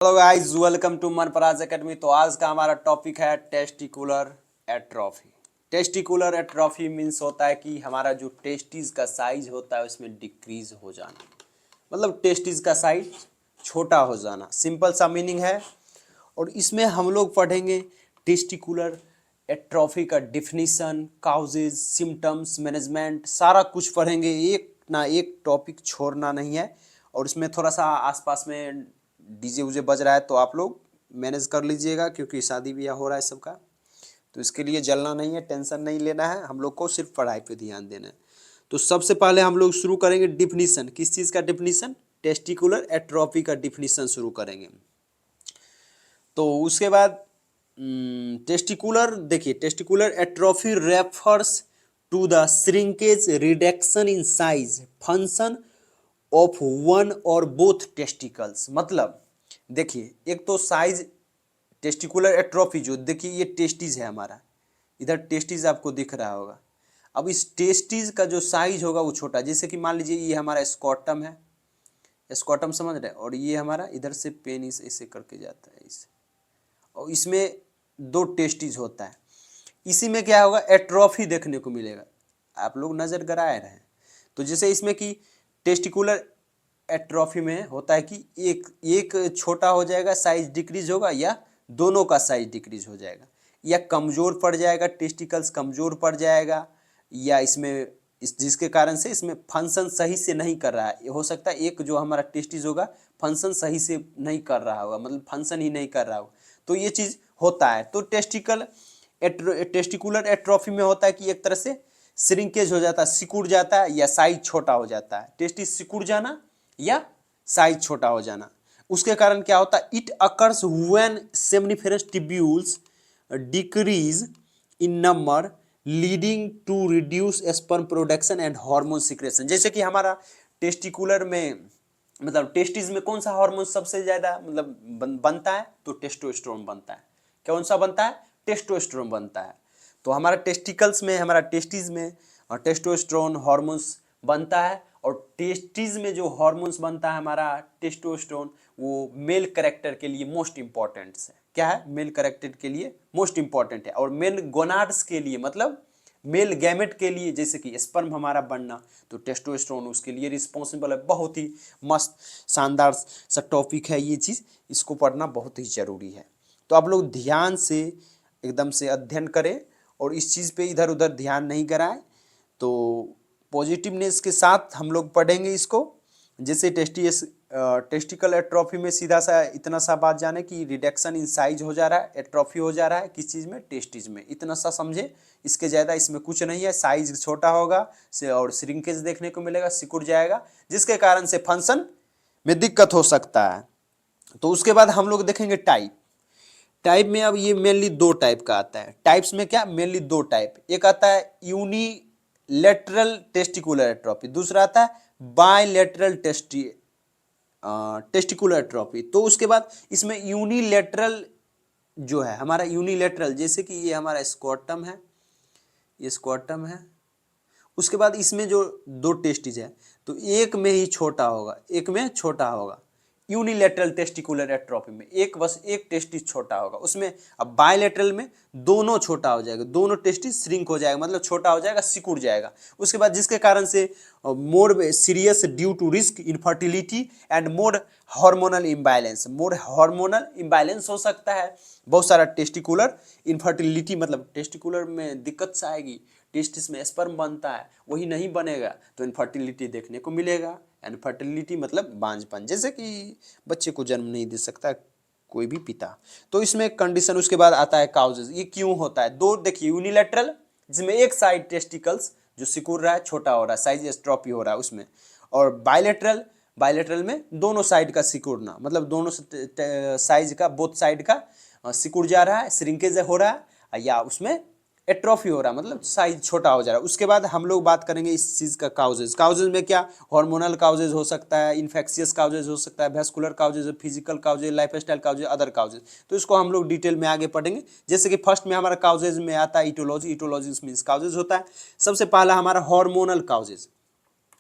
Hello guys, welcome to Manpraj academy. तो आज का हमारा टॉपिक है testicular atrophy. Testicular atrophy means होता है कि हमारा जो टेस्टिस का साइज होता है उसमें डिक्रीज हो जाना, मतलब टेस्टिस का साइज छोटा हो जाना, सिंपल सा मीनिंग है। और इसमें हम लोग पढ़ेंगे टेस्टिकुलर एट्रोफी का डिफिनीशन, काउजेज, सिम्टम्स, मैनेजमेंट, सारा कुछ पढ़ेंगे। एक ना एक टॉपिक छोड़ना नहीं है। और इसमें थोड़ा सा आसपास में डीजे उजे बज रहा है तो आप लोग मैनेज कर लीजिएगा, क्योंकि शादी ब्याह हो रहा है सबका। तो इसके लिए जलना नहीं है, टेंशन नहीं लेना है, हम लोग को सिर्फ पढ़ाई पे ध्यान देना है। तो सबसे पहले हम लोग शुरू करेंगे डिफिनीशन। किस चीज़ का डिफिनीशन? टेस्टिकुलर एट्रोफी का डिफिनीशन शुरू करेंगे। तो उसके बाद टेस्टिकुलर, देखिए, testicular atrophy refers to the shrinkage, reduction in size, function of one और बोथ टेस्टिकल्स। मतलब देखिए, एक तो साइज, टेस्टिकुलर एट्रोफी, जो देखिए ये टेस्टिस है हमारा, इधर टेस्टिस आपको दिख रहा होगा। अब इस टेस्टिस का जो साइज होगा वो छोटा, जैसे कि मान लीजिए ये हमारा स्कॉटम है, स्कॉटम समझ रहे हैं, और ये हमारा इधर से पेनिस ऐसे करके जाता है इसे, और इसमें दो टेस्टिस होता है। इसी में क्या होगा, एट्रोफी देखने को मिलेगा। आप लोग नजर गड़ाए रहे। तो जैसे इसमें कि टेस्टिकुलर एट्रोफी में होता है कि एक एक छोटा हो जाएगा, साइज डिक्रीज होगा, या दोनों का साइज डिक्रीज हो जाएगा, या कमजोर पड़ जाएगा, टेस्टिकल्स कमजोर पड़ जाएगा, या इसमें जिसके कारण से इसमें फंक्शन सही से नहीं कर रहा है। हो सकता है एक जो हमारा टेस्टिस होगा फंक्शन सही से नहीं कर रहा होगा, मतलब फंक्शन ही नहीं कर रहा होगा। तो ये चीज़ होता है। तो टेस्टिकुलर एट्रोफी में होता है कि एक तरह से श्रिंकेज हो जाता है, सिकुड़ जाता है, या साइज छोटा हो जाता है। टेस्टिस सिकुड़ जाना या साइज छोटा हो जाना। उसके कारण क्या होता है, it occurs when seminiferous tubules decrease in number, leading to reduce sperm production and hormone secretion. जैसे कि हमारा टेस्टिकुलर में, मतलब टेस्टिस में कौन सा हार्मोन सबसे ज्यादा मतलब बनता है, तो टेस्टोस्टेरोन बनता है। कौन सा बनता है? टेस्टोस्टेरोन बनता है। तो हमारा टेस्टिकल्स में, हमारा टेस्टिस में टेस्टोस्टेरोन हार्मोन्स बनता है। और टेस्टिस में जो हार्मोन्स बनता है हमारा टेस्टोस्टेरोन, वो मेल कैरेक्टर के लिए मोस्ट इंपॉर्टेंट है। क्या है? मेल कैरेक्टर के लिए मोस्ट इंपॉर्टेंट है। और मेल गोनाड्स के लिए, मतलब मेल गैमेट के लिए, जैसे कि स्पर्म हमारा बनना, तो टेस्टोस्टेरोन उसके लिए रिस्पॉन्सिबल है। बहुत ही मस्त शानदार सा टॉपिक है ये चीज़, इसको पढ़ना बहुत ही जरूरी है। तो आप लोग ध्यान से एकदम से अध्ययन करें और इस चीज़ पे इधर उधर ध्यान नहीं कराएं। तो पॉजिटिवनेस के साथ हम लोग पढ़ेंगे इसको। जैसे टेस्टिकल एट्रोफी में सीधा सा इतना सा बात जाने कि रिडक्शन इन साइज हो जा रहा है, एट्रोफी हो जा रहा है किस चीज़ में? टेस्टिस में। इतना सा समझे, इसके ज़्यादा इसमें कुछ नहीं है। साइज छोटा होगा से और श्रिंकेज देखने को मिलेगा, सिकुड़ जाएगा, जिसके कारण से फंक्शन में दिक्कत हो सकता है। तो उसके बाद हम लोग देखेंगे टाइप। टाइप में अब ये मेनली दो टाइप का आता है। टाइप्स में क्या, मेनली दो टाइप। एक आता है यूनिलेटरल टेस्टिकुलर एट्रोफी, दूसरा आता है बायलेटरल टेस्टिकुलर एट्रोफी। तो उसके बाद इसमें यूनिलेटरल जो है हमारा, यूनिलेटरल, जैसे कि ये हमारा स्क्वाटम है, ये स्क्वाटम है। उसके बाद इसमें जो दो टेस्टिस है, तो एक में ही छोटा होगा, एक में छोटा होगा। यूनिलेटरल टेस्टिकुलर एट्रोफी में एक, बस एक टेस्टिस छोटा होगा उसमें। अब बायलेटरल में दोनों छोटा हो जाएगा, दोनों टेस्टिस श्रिंक हो जाएगा, मतलब छोटा हो जाएगा, सिकुड़ जाएगा। उसके बाद जिसके कारण से more serious due to risk infertility and more hormonal imbalance, more hormonal imbalance हो सकता है। बहुत सारा टेस्टिकुलर इनफर्टिलिटी, मतलब टेस्टिकुलर में दिक्कत से आएगी, टेस्टिस में स्पर्म बनता है वही नहीं बनेगा, तो इनफर्टिलिटी देखने को मिलेगा। इनफर्टिलिटी मतलब बांझपन, जैसे कि बच्चे को जन्म नहीं दे सकता कोई भी पिता। तो इसमें कंडीशन, उसके बाद आता है काउजेज। ये क्यों होता है? दो देखिए, यूनिलैटरल जिसमें एक साइड टेस्टिकल्स जो सिकुड़ रहा है, छोटा हो रहा है, साइज एस्ट्रोफी हो रहा है उसमें। और बायलेटरल, बायलेटरल में दोनों साइड का सिकुड़ना, मतलब दोनों साइज का, बोथ साइड का सिकुड़ जा रहा है, श्रिंकेज हो रहा है, या उसमें एट्रोफी हो रहा है, मतलब साइज छोटा हो जा रहा है। उसके बाद हम लोग बात करेंगे इस चीज़ का काउजेज। काउजेज में क्या, हार्मोनल काउजेज हो सकता है, इन्फेक्शियस काउजेज हो सकता है, vascular causes, physical causes, lifestyle causes, other causes. तो इसको हम लोग डिटेल में आगे पढ़ेंगे। जैसे कि फर्स्ट में हमारा काउजेज में आता है इटोलॉजी। इटोलॉजी मीन्स काउजेज होता है। सबसे पहला हमारा हार्मोनल काउजेज।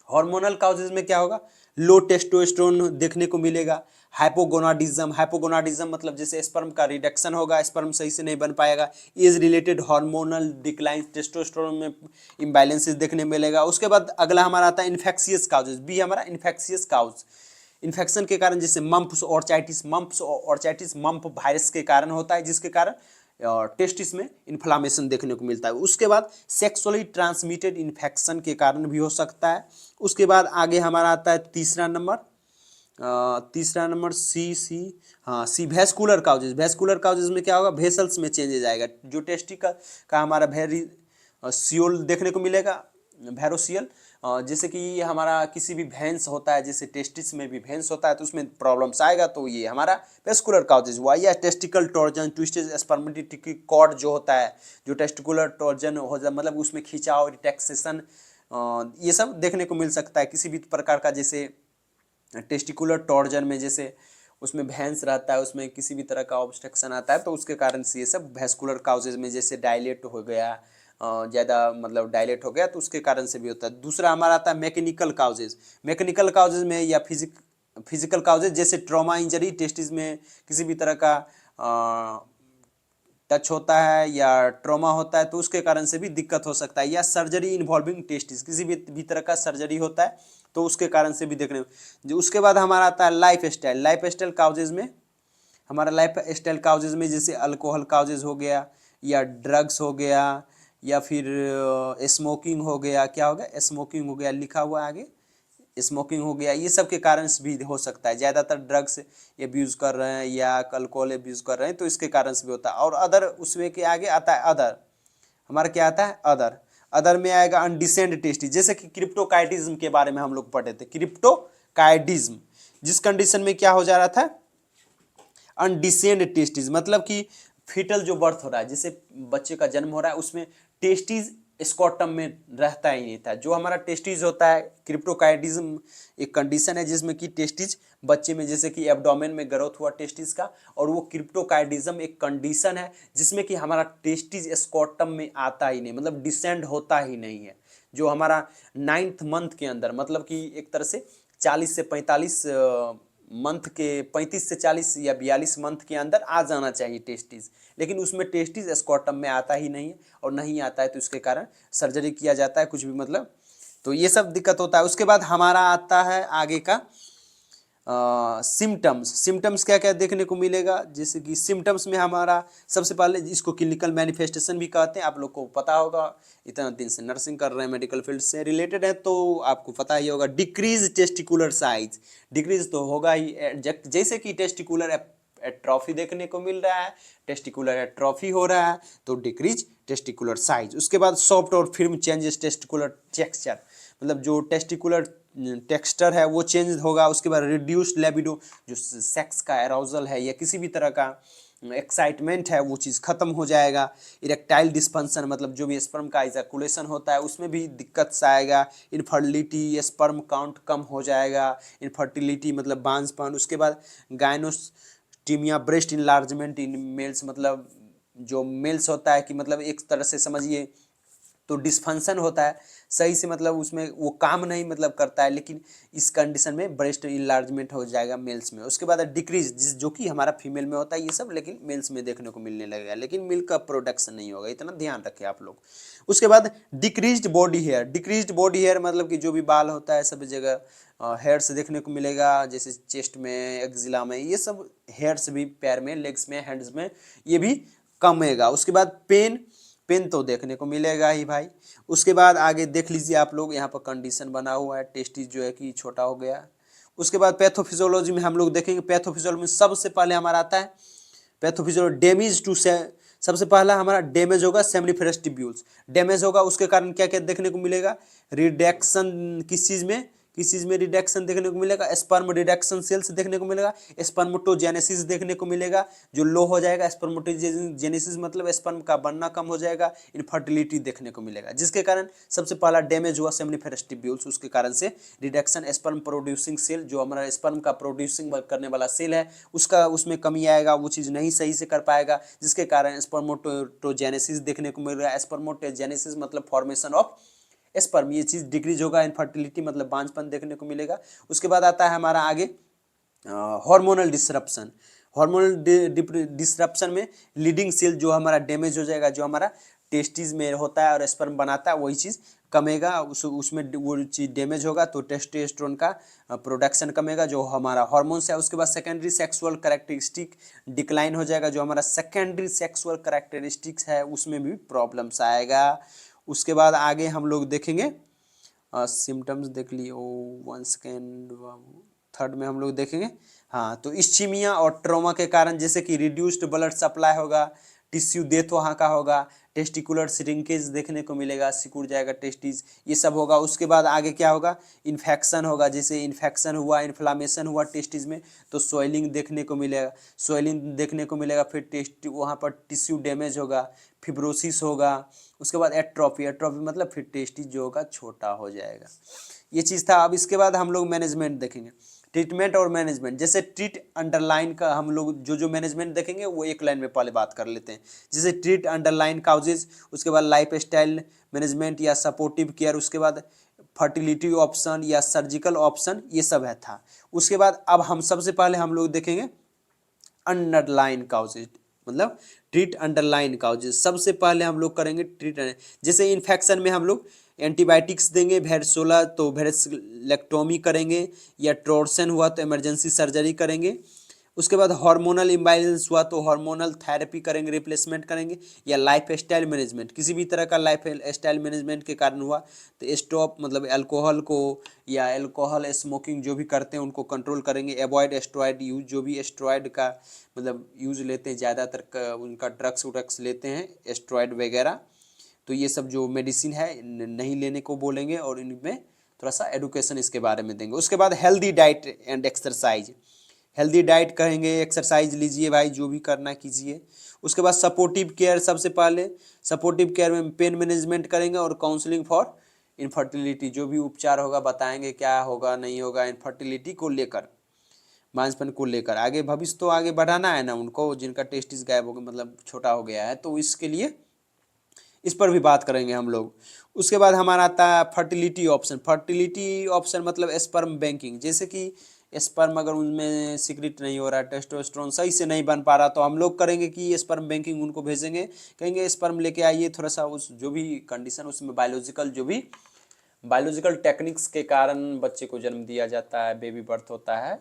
हार्मोनल काउजेज में क्या होगा, लो टेस्टोस्टेरोन देखने को मिलेगा, हाइपोगोनाडिज्म मतलब जैसे स्पर्म का रिडक्शन होगा, स्पर्म सही से नहीं बन पाएगा। Age related hormonal decline, testosterone में इम्बैलेंसेस देखने मिलेगा। उसके बाद अगला हमारा आता है इन्फेक्शियस काउजेज, बी हमारा इन्फेक्शियस काउज, इन्फेक्शन के कारण जैसे मम्प्स मम्प वायरस के कारण होता है, जिसके कारण टेस्टिस में इन्फ्लामेशन देखने को मिलता है। उसके बाद सेक्सुअली ट्रांसमिटेड इन्फेक्शन के कारण भी हो सकता है। उसके बाद आगे हमारा आता है तीसरा number C vascular causes. Vascular causes में क्या होगा, वेसल्स में चेंजेज आएगा, जो टेस्टिकल का हमारा सियोल देखने को मिलेगा, वैरोसियल। जैसे कि ये हमारा किसी भी भेंस होता है, जैसे टेस्टिस में भी भेंस होता है तो उसमें प्रॉब्लम्स आएगा, तो ये हमारा वेस्कुलर काउजेज हुआ। या testicle torsion, twisted spermatic cord जो होता है, जो टेस्टिकुलर टॉर्जन हो जाए मतलब उसमें खिंचाव, रिटैक्सेशन, ये सब देखने को मिल सकता है किसी भी प्रकार का। जैसे टेस्टिकुलर टॉर्जन में जैसे उसमें भेंस रहता है, उसमें किसी भी तरह का ऑब्स्ट्रक्शन आता है, तो उसके कारण से ये सब वेस्कुलर काउजेज में जैसे डायलेट हो गया, ज़्यादा मतलब डायलेट हो गया, तो उसके कारण से भी होता है। दूसरा हमारा आता है मैकेनिकल काउजेज। मैकेनिकल काउजेज में या फिजिकल काउजेज जैसे ट्रॉमा इंजरी, टेस्टिस में किसी भी तरह का टच होता है या ट्रॉमा होता है, तो उसके कारण से भी दिक्कत हो सकता है। या सर्जरी इन्वॉल्विंग टेस्टिस, किसी भी तरह का सर्जरी होता है तो उसके कारण से भी देखने जो। उसके बाद हमारा आता है लाइफ स्टाइल काउजेज में। हमारा लाइफ स्टाइल काउजेज में जैसे अल्कोहल काउजेज हो गया, या ड्रग्स हो गया, या फिर स्मोकिंग हो गया। क्या हो गया, स्मोकिंग हो गया, लिखा हुआ आगे स्मोकिंग हो गया। ये सब के कारण से भी हो सकता है, ज़्यादातर ड्रग्स एब्यूज़ कर रहे हैं या अल्कोहल एब्यूज़ कर रहे हैं, तो इसके कारण से भी होता है। और अदर उसमें के आगे आता है अदर। हमारा क्या आता है, अदर में आएगा अनडिसेंड टेस्टिस। जैसे कि क्रिप्टोकाइटिज्म के बारे में हम लोग पढ़े थे, क्रिप्टोकाइटिज्म जिस कंडीशन में क्या हो जा रहा था, अनडिसेंड टेस्टिस, मतलब कि फीटल जो बर्थ हो रहा है, जैसे बच्चे का जन्म हो रहा है, उसमें टेस्टिस स्कॉटम में रहता ही नहीं था। जो हमारा टेस्टिस होता है, क्रिप्टोकाइटिज्म एक कंडीशन है जिसमें कि टेस्टिस बच्चे में, जैसे कि एब्डोमेन में ग्रोथ हुआ टेस्टिस का, और वो क्रिप्टोकाइटिज्म एक कंडीशन है जिसमें कि हमारा टेस्टिस स्कॉटम में आता ही नहीं, मतलब डिसेंड होता ही नहीं है। जो हमारा 9th मंथ के अंदर, मतलब कि एक तरह से 40 से 45 मंथ के 35 से 40 या 42 मंथ के अंदर आ जाना चाहिए टेस्टिस, लेकिन उसमें टेस्टिस स्कॉटम में आता ही नहीं है, और नहीं आता है तो इसके कारण सर्जरी किया जाता है कुछ भी, मतलब तो ये सब दिक्कत होता है। उसके बाद हमारा आता है आगे का सिम्टम्स क्या क्या देखने को मिलेगा। जैसे कि सिम्टम्स में हमारा सबसे पहले इसको क्लिनिकल मैनिफेस्टेशन भी कहते हैं, आप लोग को पता होगा, इतना दिन से नर्सिंग कर रहे हैं, मेडिकल फील्ड से रिलेटेड है, तो आपको पता ही होगा। डिक्रीज टेस्टिकुलर साइज, डिक्रीज तो होगा ही, जैसे कि टेस्टिकुलर एट्रॉफी देखने को मिल रहा है, टेस्टिकुलर एट्रॉफी हो रहा है, तो डिक्रीज टेस्टिकुलर साइज। उसके बाद सॉफ्ट और फिल्म चेंजेस टेस्टिकुलर टेक्सचर, मतलब जो टेस्टिकुलर टेक्सचर है वो चेंज होगा। उसके बाद रिड्यूस्ड लिबिडो, जो सेक्स का एराउजल है या किसी भी तरह का एक्साइटमेंट है वो चीज़ खत्म हो जाएगा। इरेक्टाइल डिस्फंक्शन, मतलब जो भी स्पर्म का इजैकुलेशन होता है उसमें भी दिक्कत से आएगा। इनफर्टिलिटी, स्पर्म काउंट कम हो जाएगा, इनफर्टिलिटी मतलब बांझपन। उसके बाद गायनोस्टीमिया, ब्रेस्ट इनलार्जमेंट इन मेल्स, मतलब जो मेल्स होता है कि मतलब एक तरह से समझिए तो डिस्फंक्शन होता है सही से, मतलब उसमें वो काम नहीं मतलब करता है, लेकिन इस कंडीशन में ब्रेस्ट इनलार्जमेंट हो जाएगा मेल्स में। उसके बाद डिक्रीज, जो कि हमारा फीमेल में होता है ये सब, लेकिन मेल्स में देखने को मिलने लगेगा, लेकिन मिल्क का प्रोडक्शन नहीं होगा, इतना ध्यान रखें आप लोग। उसके बाद डिक्रीज्ड बॉडी हेयर, मतलब कि जो भी बाल होता है सभी जगह हेयर्स देखने को मिलेगा, जैसे चेस्ट में, एक्जिला में, ये सब हेयर्स भी पैर में, लेग्स में, हैंड्स में, ये भी कमेगा। उसके बाद पेन तो देखने को मिलेगा ही भाई। उसके बाद आगे देख लीजिए आप लोग, यहाँ पर कंडीशन बना हुआ है, टेस्टिस जो है कि छोटा हो गया। उसके बाद पैथोफिजियोलॉजी में हम लोग देखेंगे, पैथोफिजियोलॉजी में सबसे पहले हमारा आता है पैथोफिजियोलॉजी डैमेज टू से, सबसे पहला हमारा डैमेज होगा सेमिनिफेरस ट्यूब्यूल्स, डैमेज होगा। उसके कारण क्या क्या देखने को मिलेगा, रिडक्शन, किस चीज़ में रिडक्शन देखने को मिलेगा, स्पर्म रिडक्शन सेल्स देखने को मिलेगा, स्पर्मेटोजेनेसिस देखने को मिलेगा, जो लो हो जाएगा। स्पर्मेटोजेनेसिस मतलब स्पर्म का बनना कम हो जाएगा, इनफर्टिलिटी देखने को मिलेगा, जिसके कारण सबसे पहला डैमेज हुआ सेमिनिफेरस ट्यूब्यूल्स। उसके कारण से रिडक्शन, स्पर्म प्रोड्यूसिंग सेल, जो हमारा स्पर्म का प्रोड्यूसिंग करने वाला सेल है उसका, उसमें कमी आएगा, वो चीज़ नहीं सही से कर पाएगा, जिसके कारण स्पर्मेटोजेनेसिस देखने को मिल रहा है। स्पर्मेटोजेनेसिस मतलब फॉर्मेशन ऑफ स्पर्म, ये चीज़ डिक्रीज होगा। इनफर्टिलिटी मतलब बांझपन देखने को मिलेगा। उसके बाद आता है हमारा आगे हार्मोनल डिसरप्शन। हार्मोनल डिसरप्शन में लीडिंग सेल जो हमारा डैमेज हो जाएगा, जो हमारा टेस्टिस में होता है और स्पर्म बनाता है वही चीज़ कमेगा, उसमें वो चीज़ डैमेज होगा तो टेस्टोस्टेरोन का प्रोडक्शन कमेगा जो हमारा हार्मोन्स है। उसके बाद सेकेंडरी सेक्सुअल कैरेक्टरिस्टिक डिक्लाइन हो जाएगा, जो हमारा सेकेंडरी सेक्सुअल कैरेक्टरिस्टिक्स है उसमें भी प्रॉब्लम्स आएगा। उसके बाद आगे हम लोग देखेंगे सिम्टम्स देख लिए, ओ 1 सेकेंड, थर्ड में हम लोग देखेंगे। हाँ, तो इस्चीमिया और ट्रॉमा के कारण जैसे कि रिड्यूस्ड ब्लड सप्लाई होगा, टिश्यू डेथ वहाँ का होगा, टेस्टिकुलर श्रिंकेज देखने को मिलेगा, सिकुड़ जाएगा टेस्टिस, ये सब होगा। उसके बाद आगे क्या होगा, इन्फेक्शन होगा, जैसे इन्फेक्शन हुआ, इन्फ्लामेशन हुआ टेस्टिस में तो स्वेलिंग देखने को मिलेगा, स्वेलिंग देखने को मिलेगा, फिर टेस्ट वहाँ पर टिश्यू डैमेज होगा, फिब्रोसिस होगा। उसके बाद एट्रोफी, एट्रोफी मतलब फिर टेस्टिस जो होगा छोटा हो जाएगा। ये चीज़ था। अब इसके बाद हम लोग मैनेजमेंट देखेंगे, ट्रीटमेंट और मैनेजमेंट। जैसे ट्रीट अंडरलाइन का हम लोग जो मैनेजमेंट देखेंगे वो एक लाइन में पहले बात कर लेते हैं। जैसे ट्रीट अंडरलाइन काउजेज, उसके बाद लाइफ स्टाइल मैनेजमेंट या सपोर्टिव केयर, उसके बाद फर्टिलिटी ऑप्शन या सर्जिकल ऑप्शन, ये सब है था। उसके बाद अब हम सबसे पहले हम लोग देखेंगे अंडरलाइन काउजेज, मतलब ट्रीट अंडरलाइन काउजेज। सबसे पहले हम लोग करेंगे ट्रीट, जैसे इन्फेक्शन में हम लोग एंटीबायोटिक्स देंगे, भेड़सोला तो भेड़सलेक्टोमी करेंगे, या टॉर्सन हुआ तो इमरजेंसी सर्जरी करेंगे। उसके बाद हार्मोनल इम्बैलेंस हुआ तो हार्मोनल थेरेपी करेंगे, रिप्लेसमेंट करेंगे, या लाइफ स्टाइल मैनेजमेंट, किसी भी तरह का लाइफ स्टाइल मैनेजमेंट के कारण हुआ तो स्टॉप, मतलब अल्कोहल को या अल्कोहल स्मोकिंग जो भी करते हैं उनको कंट्रोल करेंगे, अवॉइड एस्ट्रॉयड यूज, जो भी एस्ट्रॉयड का मतलब यूज लेते हैं ज़्यादातर उनका ड्रग्स उड्रग्स लेते हैं एस्ट्रॉयड वगैरह, तो ये सब जो मेडिसिन है नहीं लेने को बोलेंगे और इनमें थोड़ा सा एडुकेशन इसके बारे में देंगे। उसके बाद healthy diet and exercise, healthy diet कहेंगे, एक्सरसाइज लीजिए भाई, जो भी करना कीजिए। उसके बाद सपोर्टिव केयर, सबसे पहले सपोर्टिव केयर में पेन मैनेजमेंट करेंगे और काउंसलिंग फॉर इनफर्टिलिटी, जो भी उपचार होगा बताएंगे क्या होगा नहीं होगा इनफर्टिलिटी को लेकर, मांसपन को लेकर। आगे भविष्य तो आगे बढ़ाना है ना उनको, जिनका टेस्टिस गायब हो गया, मतलब छोटा हो गया है, तो इसके लिए इस पर भी बात करेंगे हम लोग। उसके बाद हमारा आता है फर्टिलिटी ऑप्शन। फर्टिलिटी ऑप्शन मतलब स्पर्म बैंकिंग, जैसे कि स्पर्म अगर उनमें सिक्रेट नहीं हो रहा है, टेस्टोस्टेरोन सही से नहीं बन पा रहा, तो हम लोग करेंगे कि स्पर्म बैंकिंग उनको भेजेंगे, कहेंगे स्पर्म लेके आइए, थोड़ा सा उस जो भी कंडीशन उसमें बायोलॉजिकल, जो भी बायोलॉजिकल टेक्निक्स के कारण बच्चे को जन्म दिया जाता है, बेबी बर्थ होता है,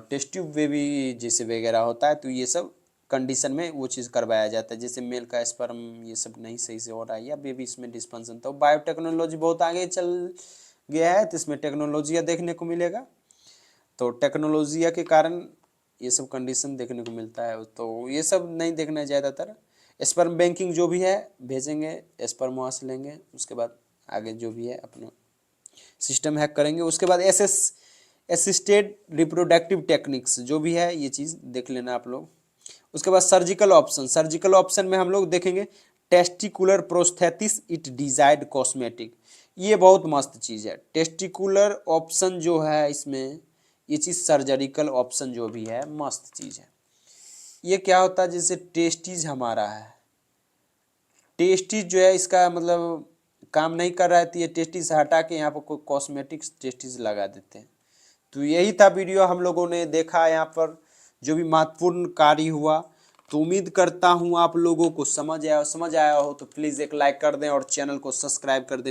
टेस्ट ट्यूब बेबी जैसे वगैरह होता है, तो ये सब कंडीशन में वो चीज़ करवाया जाता है। जैसे मेल का स्पर्म ये सब नहीं सही से हो रहा है या बेबी इसमें डिस्फंक्शन, तो बायोटेक्नोलॉजी बहुत आगे चल गया है, तो इसमें टेक्नोलॉजिया देखने को मिलेगा, तो टेक्नोलॉजिया के कारण ये सब कंडीशन देखने को मिलता है, तो ये सब नहीं देखना है ज़्यादातर। स्पर्म बैंकिंग जो भी है भेजेंगे, स्पर्म वहाँ से लेंगे, उसके बाद आगे जो भी है अपना सिस्टम हैक करेंगे। उसके बाद असिस्टेड रिप्रोडक्टिव टेक्निक्स जो भी है ये चीज़ देख लेना आप लोग। उसके बाद सर्जिकल ऑप्शन, सर्जिकल ऑप्शन में हम लोग देखेंगे टेस्टिकुलर प्रोस्थेटिस इट डिजायर्ड कॉस्मेटिक, ये बहुत मस्त चीज़ है। टेस्टिकुलर ऑप्शन जो है इसमें, ये चीज़ सर्जरिकल ऑप्शन जो भी है मस्त चीज़ है। ये क्या होता है, जैसे टेस्टिज हमारा है, टेस्टिज जो है इसका मतलब काम नहीं कर रहा है तो ये टेस्टिज हटा के यहाँ पर कोई कॉस्मेटिक्स टेस्टिज लगा देते हैं। तो यही था वीडियो, हम लोगों ने देखा यहाँ पर जो भी महत्वपूर्ण कार्य हुआ, तो उम्मीद करता हूँ आप लोगों को समझ आया हो तो प्लीज़ एक लाइक कर दें और चैनल को सब्सक्राइब कर दें।